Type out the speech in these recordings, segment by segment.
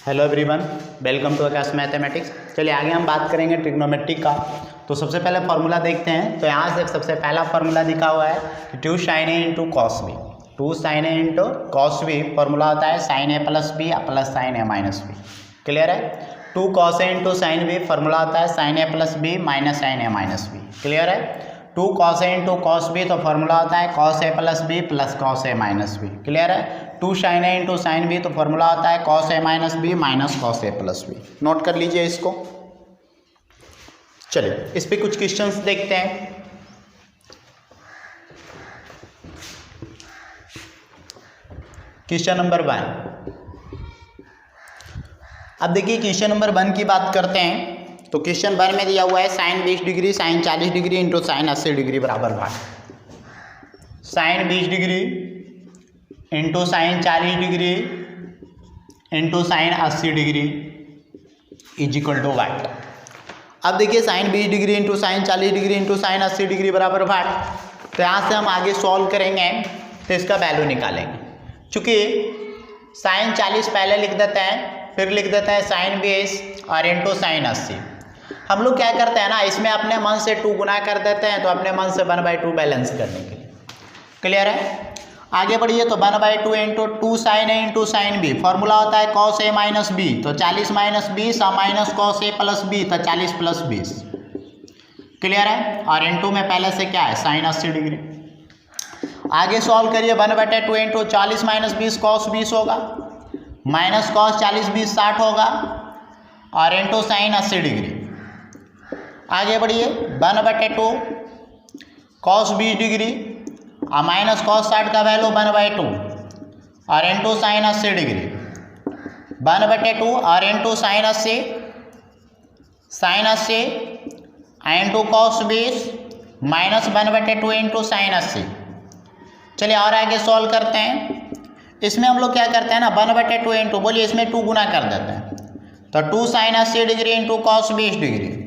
Hello everyone, welcome to Aakash mathematics. चलिए आगे हम बात करेंगे ट्रिग्नोमेट्री का। तो सबसे पहले फार्मूला देखते हैं। तो यहाँ से सबसे पहला फार्मूला दिखा हुआ है कि 2 sin a into cos B. 2 sin a into cos B formula होता है sin a plus B plus sin a minus B. Clear है। 2 cos a into sine B formula होता है sin a plus B minus sin a minus B. Clear है। 2 cos a into cos B तो formula होता है cos a plus B plus cos a minus B. Clear है। 2 sin a into sine B तो formula होता है cos a minus B minus cos a plus B. Note कर लीजिए इसको। चलिए इस पे कुछ क्वेश्चंस देखते हैं। Question number 1। अब देखिए क्वेश्चन नंबर 1 की बात करते हैं। तो क्वेश्चन 1 में दिया हुआ है sine 20 degree sine 40 degree into sine 80 degree बराबर भाग। Sine 20 degree into sine 40 degree into sine 80 degree is equal to what. अब देखिए sine 20 degree into sine 40 degree into sine 80 degree बराबर वाट। तो यहाँ से हम आगे सॉल्व करेंगे तो इसका वैल्यू निकालेंगे। चूँकि साइन 40 पहले लिख देते हैं, फिर लिख देते हैं साइन 20 और इंटू साइन 80। हम लोग क्या करते हैं ना, इसमें अपने मन से 2 गुना कर देते हैं तो अपने मन से 1/2 बैलेंस करने के लिए। क्लियर है। आगे बढ़िए। तो 1/2 into 2 sine A into sine B formula होता है cos a माइनस बी। तो 40 माइनस 20 और minus cos a plus B तो 40 प्लस 20। क्लियर है। और इंटू में पहले से क्या है साइन 80 डिग्री। आगे सॉल्व करिए। 1/2 इंटू 40 माइनस 20 cos 20 होगा माइनस cos 40 20 60 होगा और इंटू साइन 80 डिग्री। आगे बढ़िए। 1/2 cos 20 डिग्री और माइनस cos 60 का वैल्यू 1/2 और इंटू साइन 80 डिग्री। 1/2 और into sine 80 into cos 20 minus 1/2 into sine 80। चलिए और आगे सॉल्व करते हैं। इसमें हम लोग क्या करते हैं ना, 1/2 इंटू बोलिए इसमें 2 गुना कर देते हैं। तो 2 sine 80 degree into cos 20 degree.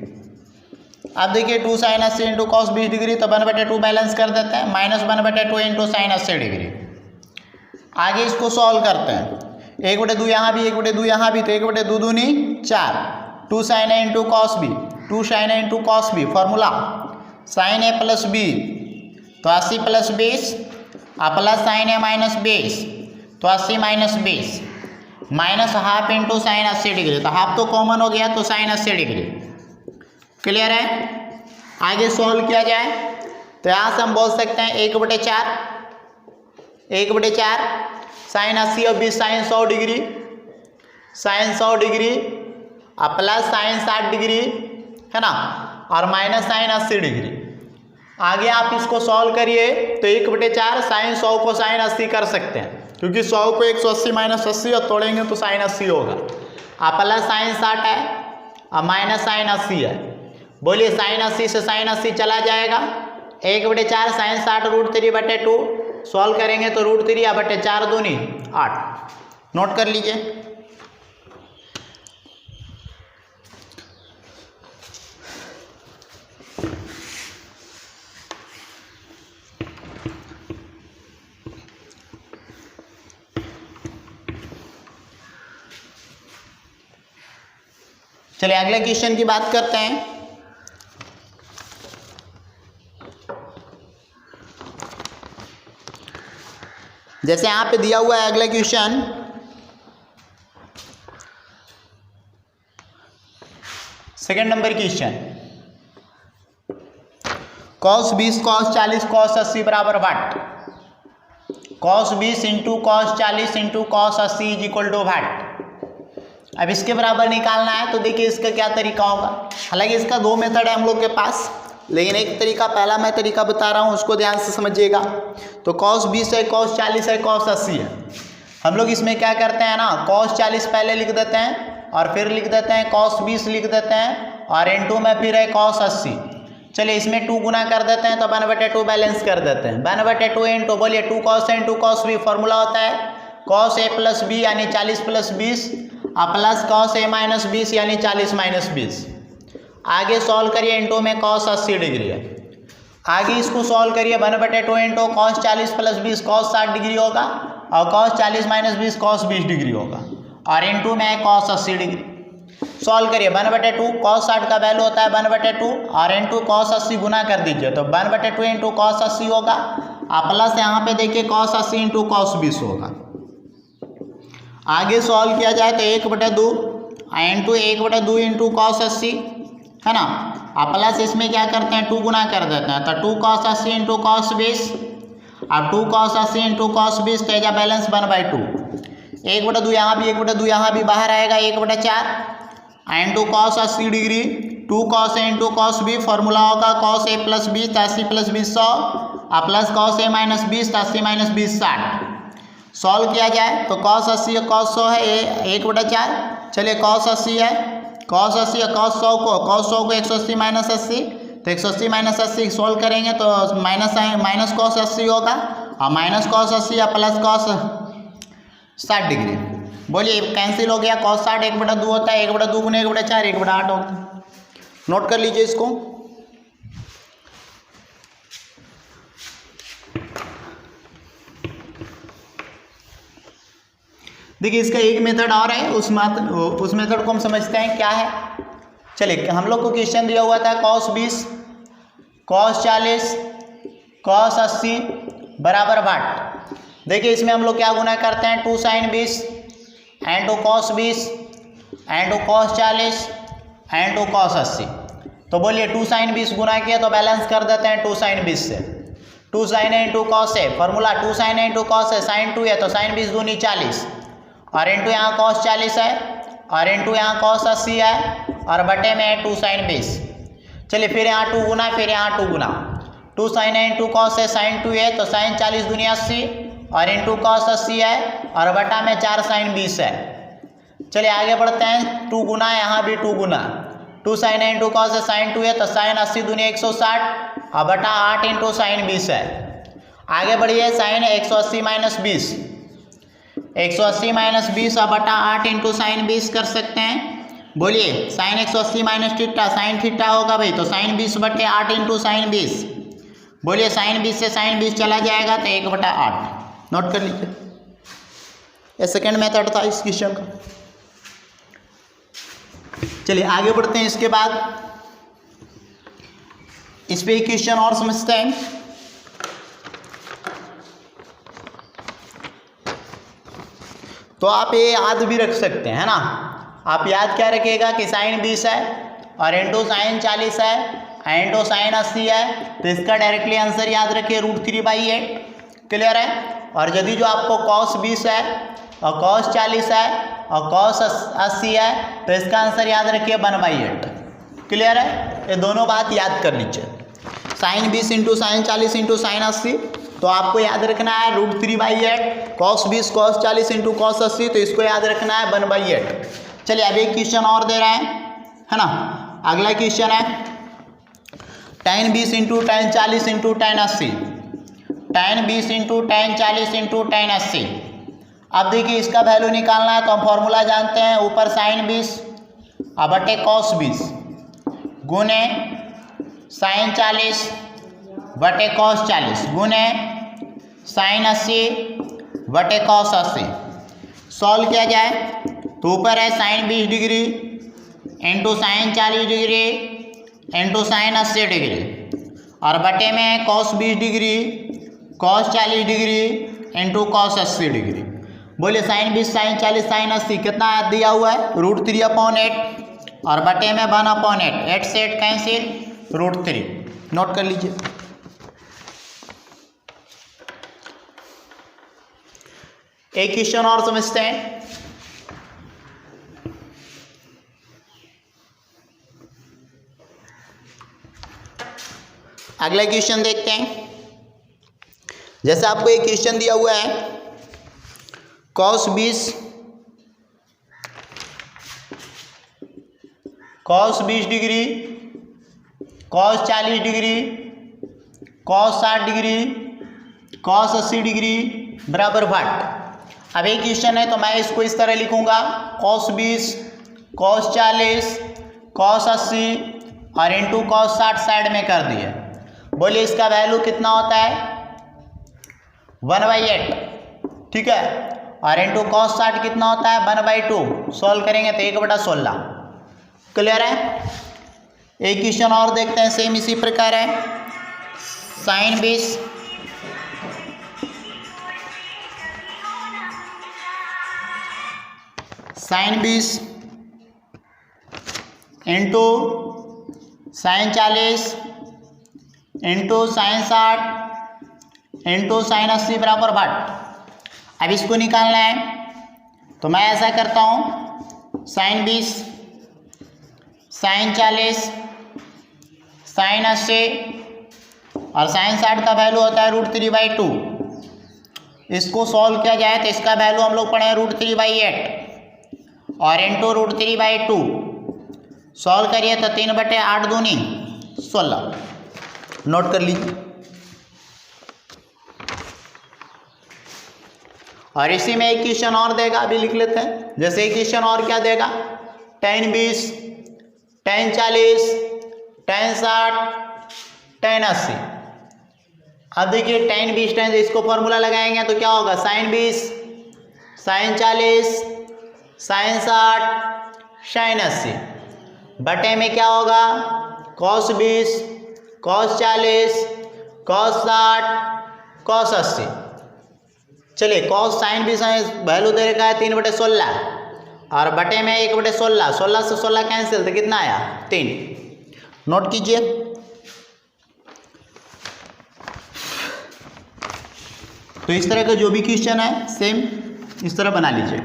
अब देखिए 2 साइन 80 इंटू cos 20 डिग्री तो 1/2 बैलेंस कर देते हैं माइनस 1/2 इंटू साइन 80 डिग्री। आगे इसको सॉल्व करते हैं। 1/2 यहाँ भी 1/2 यहाँ भी तो 1/2 दूनी 4। 2 sine A into cos B 2 sine A into cos B formula sine A plus B तो 80 plus 20 plus sine A minus 20 तो 80 minus 20 minus half into sine 80 degree. तो हाफ तो कॉमन हो गया तो साइन 80 डिग्री। क्लियर है। आगे solve किया जाए तो यहाँ से हम बोल सकते हैं 1/4 साइन 80 और 20 sine 100 degree plus sine 60 degree है ना और माइनस साइन 80 डिग्री। आगे आप इसको सॉल्व करिए तो 1/4 साइन 100 को साइन 80 कर सकते हैं क्योंकि 100 को 180 माइनस 80 और तोड़ेंगे तो साइन 80 होगा। प्लस साइन 60 है और माइनस साइन 80 है। बोलिए साइन 80 से साइन 80 चला जाएगा। 1/4 साइन 60 √3/2 सॉल्व करेंगे तो √3/4 दूनी 8। नोट कर लीजिए। चलिए अगले क्वेश्चन की बात करते हैं। जैसे यहाँ पे दिया हुआ है अगला question, second number question. cos 20 cos 40 cos 80 बराबर what. cos 20 into cos 40 into cos 80 is equal to what. अब इसके बराबर निकालना है तो देखिए इसका क्या तरीका होगा। हालांकि इसका 2 मेथड है हम लोग के पास, लेकिन एक तरीका पहला मैं तरीका बता रहा हूँ उसको ध्यान से समझिएगा। तो cos 20 है cos 40 है cos 80 है। हम लोग इसमें क्या करते हैं ना, cos 40 पहले लिख देते हैं और फिर लिख देते हैं cos 20 लिख देते हैं और इंटू में फिर है cos 80। चलिए इसमें 2 गुना कर देते हैं तो 1/2 बैलेंस कर देते हैं। 1/2 इंटू बोलिए 2 cos a into cos b formula होता है cos a प्लस बी यानी 40 plus 20 plus cos a minus 20 यानी 40 माइनस 20। आगे सॉल्व करिए। इंटू में cos 80 डिग्री है। आगे इसको सॉल्व करिए। 1/2 into cos 40 plus 20 cos 60 degree होगा और cos 40 माइनस 20 cos 20 डिग्री होगा और इंटू में है कॉस 80 डिग्री। सॉल्व करिए 1/2 कॉस 60 का वैल्यू होता है 1/2 और इंटू कॉस 80 गुना कर दीजिए तो 1/2 इंटू कॉस 80 होगा और प्लस यहाँ पे देखिए कॉस 80 इंटू कॉस 20 होगा। आगे सॉल्व किया जाए तो 1/2 इंटू 1/2 इंटू कॉस 80 है ना, और प्लस इसमें क्या करते हैं 2 गुना कर देते हैं तो 2 cos 80 इंटू कॉस 20। अब 2 cos 80 इंटू कॉस 20 तो एजा बैलेंस 1/2। 1/2 यहाँ भी 1/2 यहाँ भी बाहर आएगा 1/4 इंटू कॉस 80 डिग्री 2 cos ए इंटू कॉस बी फॉर्मूला होगा cos ए प्लस 20 तो 80 प्लस 20 100 और प्लस cos ए माइनस 20 तो 80 माइनस 20 60। सॉल्व किया जाए तो cos 80 cos 100 है 1/4। चलिए cos 80 है cos 80 है cos 100 को 180 माइनस 80 तो 180 माइनस 80 सॉल्व करेंगे तो माइनस cos 80 होगा और माइनस cos 80 या प्लस cos 60 डिग्री। बोलिए कैंसिल हो गया cos 60 1/2 होता है 1/2 गुने 1/4 1/8 होता है। नोट कर लीजिए इसको। देखिए इसका एक मेथड और है उस मेथड को हम समझते हैं क्या है। चलिए हम लोग को क्वेश्चन दिया हुआ था cos 20 cos 40 cos 80 बराबर 8। देखिए इसमें हम लोग क्या गुना करते हैं 2 sin 20 and 2 cos 20 and 2 cos 40 and 2 cos 80। तो बोलिए 2 sin 20 गुना किया तो बैलेंस कर देते हैं 2 sin 20 से 2 sin A into cos a formula 2 sin A into cos A sin 2 है तो sin 20 दूनी 40 और इंटू यहाँ cos 40 है और इंटू यहाँ cos 80 है और बटे में है 2 sin 20। चलिए फिर यहाँ 2 गुना फिर यहाँ 2 गुना 2 sin A into cos A sin 2 है तो sin 40 दूनी 80 और इंटू cos 80 है और बटा में 4 sin 20 है। चलिए आगे बढ़ते हैं 2 गुना यहाँ भी 2 गुना 2 sin A into cos A sin 2 है तो sin 80 दूनी 160 और बटा 8 इंटू sin 20 है। आगे बढ़िए sin 180 माइनस 20 180 माइनस 20 और बटा 8 इंटू साइन 20 कर सकते हैं। बोलिए sine 180 minus theta sine theta होगा भाई तो साइन 20 बटे 8 इंटू साइन 20। बोलिए साइन 20 से साइन 20 चला जाएगा तो 1/8। नोट कर लीजिए ये सेकेंड मेथड था इस क्वेश्चन का। चलिए आगे बढ़ते हैं। इसके बाद इस पे एक क्वेश्चन और समझते हैं। तो आप ये याद भी रख सकते हैं है ना। आप याद क्या रखिएगा कि साइन 20 है और इंटू साइन 40 है इंटू साइन 80 है तो इसका डायरेक्टली आंसर याद रखिए √3/8। क्लियर है। और यदि जो आपको cos 20 है और cos 40 है और cos 80 है तो इसका आंसर याद रखिए 1/8। क्लियर है। ये दोनों बात याद कर लीजिए sine 20 into sine 40 into sine 80 तो आपको याद रखना है √3/8 cos 20 cos 40 इंटू cos 80 तो इसको याद रखना है 1/8। चलिए अब एक क्वेश्चन और दे रहे हैं है ना। अगला क्वेश्चन है tan 20 into tan 40 into tan 80 tan 20 into tan 40 into tan 80। अब देखिए इसका वैल्यू निकालना है तो हम फॉर्मूला जानते हैं ऊपर साइन 20 और बटे cos 20 गुने साइन 40 बटे cos 40 गुने साइन 80 बटे cos 80। सॉल्व किया जाए तो ऊपर है sine 20 degree into sine 40 degree into sine 80 degree और बटे में है cos 20 degree cos 40 degree into cos 80 degree. बोलिए साइन 20 साइन 40 साइन 80 कितना दिया हुआ है √3/8 और बटे में 1/8 8 से 8 कैंसिल √3। नोट कर लीजिए। एक क्वेश्चन और समझते हैं। अगला क्वेश्चन देखते हैं। जैसे आपको एक क्वेश्चन दिया हुआ है cos 20 degree cos 40 degree cos 60 degree cos 80 degree बराबर वाट। अब एक क्वेश्चन है तो मैं इसको इस तरह लिखूंगा cos 20 cos 40 cos 80 और इंटू cos 60 साइड में कर दिए। बोलिए इसका वैल्यू कितना होता है 1/8। ठीक है। और इंटू कॉस 60 कितना होता है 1/2। सॉल्व करेंगे तो 1/16। क्लियर है। एक क्वेश्चन और देखते हैं, सेम इसी प्रकार है। Sine 20 into sine 40 into sine 60 into sine 80 बराबर 60। अब इसको निकालना है तो मैं ऐसा करता हूँ, साइन 20 साइन 40 साइन 80 और साइन 60 का वैल्यू होता है √3/2। इसको सॉल्व किया जाए तो इसका वैल्यू हम लोग पढ़े √3/8 और इंटू √3/2। सॉल्व करिए तो 3/8 दूनी 16। नोट कर लीजिए। और इसी में एक क्वेश्चन और देगा, अभी लिख लेते हैं। जैसे एक क्वेश्चन और क्या देगा, tan 20 tan 40 tan 60 tan 80। अब देखिए tan 20 tan, इसको फॉर्मूला लगाएंगे तो क्या होगा, साइन 20 साइन 40 साइन 60 साइन 80 बटे में क्या होगा, cos 20 cos 40 cos 60 cos 80। चलिए cos साइन 20 वैल्यू दे रखा है 3/16 और बटे में 1/16। 16 से 16 कैंसिल तो कितना आया 3। नोट कीजिए। तो इस तरह का जो भी क्वेश्चन है सेम इस तरह बना लीजिए।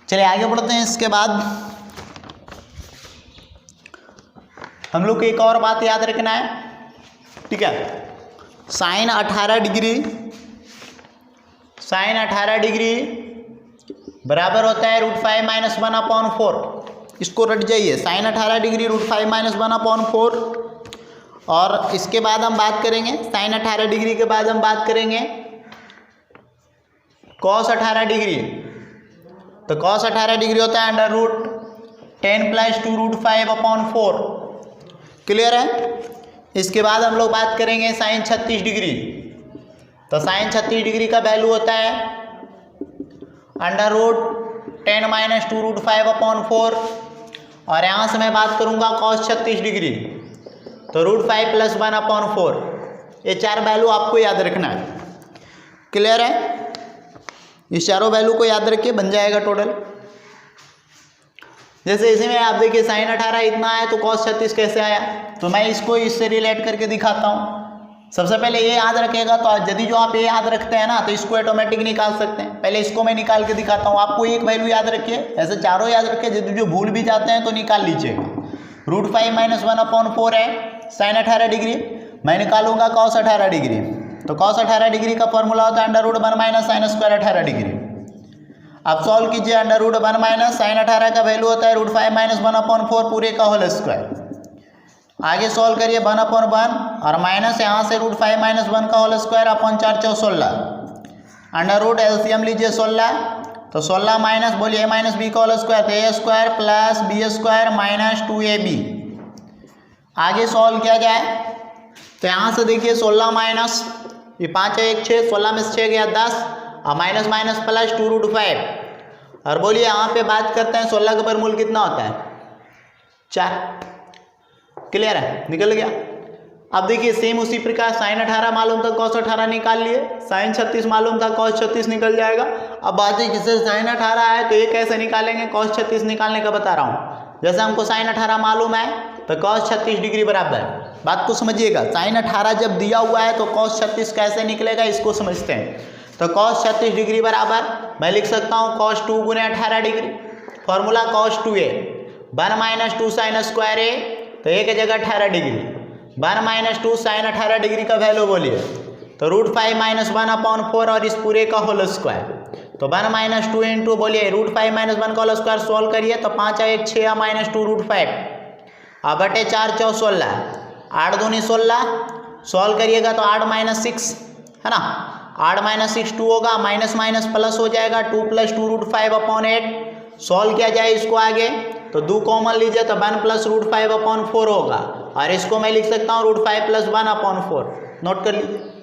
चलिए आगे बढ़ते हैं। इसके बाद हम लोग को एक और बात याद रखना है, ठीक है। साइन 18 डिग्री बराबर होता है √5 - 1/4। इसको रट जाइए, साइन 18 डिग्री √5 - 1/4। और इसके बाद हम बात करेंगे, साइन 18 डिग्री के बाद हम बात करेंगे कॉस 18 डिग्री। तो कॉस 18 डिग्री होता है √10 + 2 √5/4। क्लियर है। इसके बाद हम लोग बात करेंगे साइन 36 डिग्री। तो साइन 36 डिग्री का वैल्यू होता है √10 - 2 √5/4। और यहाँ से मैं बात करूँगा कॉस 36 डिग्री, तो √5 + 1/4। ये चार वैल्यू आपको याद रखना है। क्लियर है। इस चारों वैल्यू को याद रखिए, बन जाएगा टोटल। जैसे इसी में आप देखिए साइन 18 इतना है तो कॉस 36 कैसे आया, तो मैं इसको इससे रिलेट करके दिखाता हूँ। सबसे पहले ये याद रखेगा, तो यदि जो आप ये याद रखते हैं ना तो इसको ऑटोमेटिक निकाल सकते हैं। पहले इसको मैं निकाल के दिखाता हूँ। आपको एक वैल्यू याद रखिए, ऐसे चारों याद रखिए, यदि जो भूल भी जाते हैं तो निकाल लीजिएगा। √5 - 1/4 है साइन 18 डिग्री, मैं निकालूंगा कॉस 18 डिग्री। तो कॉस 18 डिग्री का फॉर्मूला होता है √1 - sin² 18 डिग्री। अब सॉल्व कीजिए, √1 - sin 18 का वैल्यू होता है √5 - 1/4 पूरे का होल स्क्वायर। आगे सॉल्व करिए 1/1 और माइनस यहाँ से √5 - 1 का होल स्क्वायर अपन 4 × 16 √ एलसीएम लीजिए 16। तो 16 माइनस बोलिए a - b का होल स्क्वायर, तो a² + b² - 2ab। आगे सॉल्व किया जाए तो यहाँ से देखिए 16 माइनस ये 5 है 1 6, 16 में से 6 गया 10 और माइनस माइनस प्लस 2 √5। और बोलिए यहाँ पे बात करते हैं 16 का वर्गमूल कितना होता है 4। क्लियर है, निकल गया। अब देखिए सेम उसी प्रकार साइन 18 मालूम था कॉस 18 निकाल लिए, साइन 36 मालूम था कॉस 36 निकल जाएगा। अब बात है जिससे साइन 18 है तो ये कैसे निकालेंगे, कॉस 36 निकालने का बता रहा हूँ। जैसे हमको साइन 18 मालूम है तो कॉस 36 डिग्री बराबर, बात को समझिएगा, साइन 18 जब दिया हुआ है तो कॉस 36 कैसे निकलेगा इसको समझते हैं। तो कॉस 36 डिग्री बराबर मैं लिख सकता हूँ cos 2 × 18 degree. Formula cos 2a 1 - 2 sin² a, तो a की जगह 18 डिग्री 1 - 2 sin 18 डिग्री का वैल्यू बोलिए तो √5 - 1/4 और इस पूरे का होल स्क्वायर। तो 1 - 2 इंटू बोलिए √5 - 1 का होल स्क्वायर सॉल्व करिए तो 5 1 6 - 2 √5 अब बटे 4 × 16 8 दूनी 16। सॉल्व करिएगा तो 8 - 6 है ना, 8 - 6 2 होगा, माइनस माइनस प्लस हो जाएगा 2 + 2 √5/8। सॉल्व किया जाए इसको आगे तो 2 कॉमन लीजिए तो 1 + √5/4 होगा और इसको मैं लिख सकता हूँ √5 + 1/4। नोट कर लीजिए।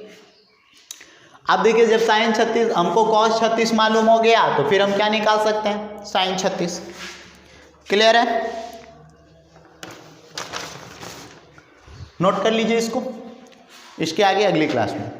अब देखिए जब साइन 36 हमको कॉस 36 मालूम हो गया तो फिर हम क्या निकाल सकते हैं, साइन 36। क्लियर है? नोट कर लीजिए इसको, इसके आगे अगली क्लास में।